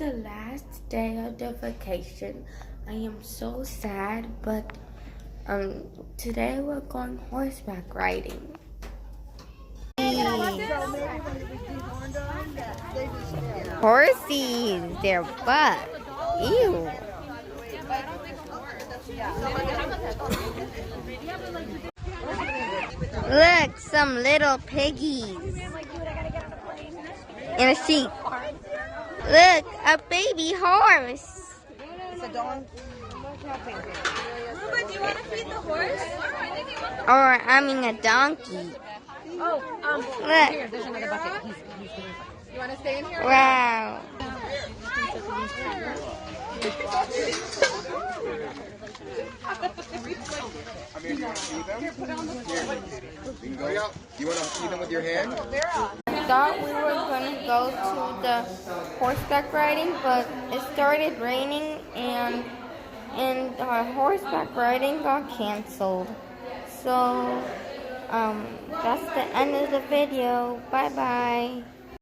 the last day of the vacation. I am so sad, but today we're going horseback riding. Horsies, their butt. Ew. Look, some little piggies. And a sheep. Look, a baby horse. It's a donkey. Mama, do you want to feed the horse? Or, I mean, a donkey. Oh, Look. here, there's another bucket. He's doing something. You want to stay in here? Wow. Do you want to feed them? Here, put on the floor. You can go. Do you want to feed them with your hand? I thought we were going to go to the horseback riding, but it started raining and our horseback riding got canceled. So, that's the end of the video. Bye-bye.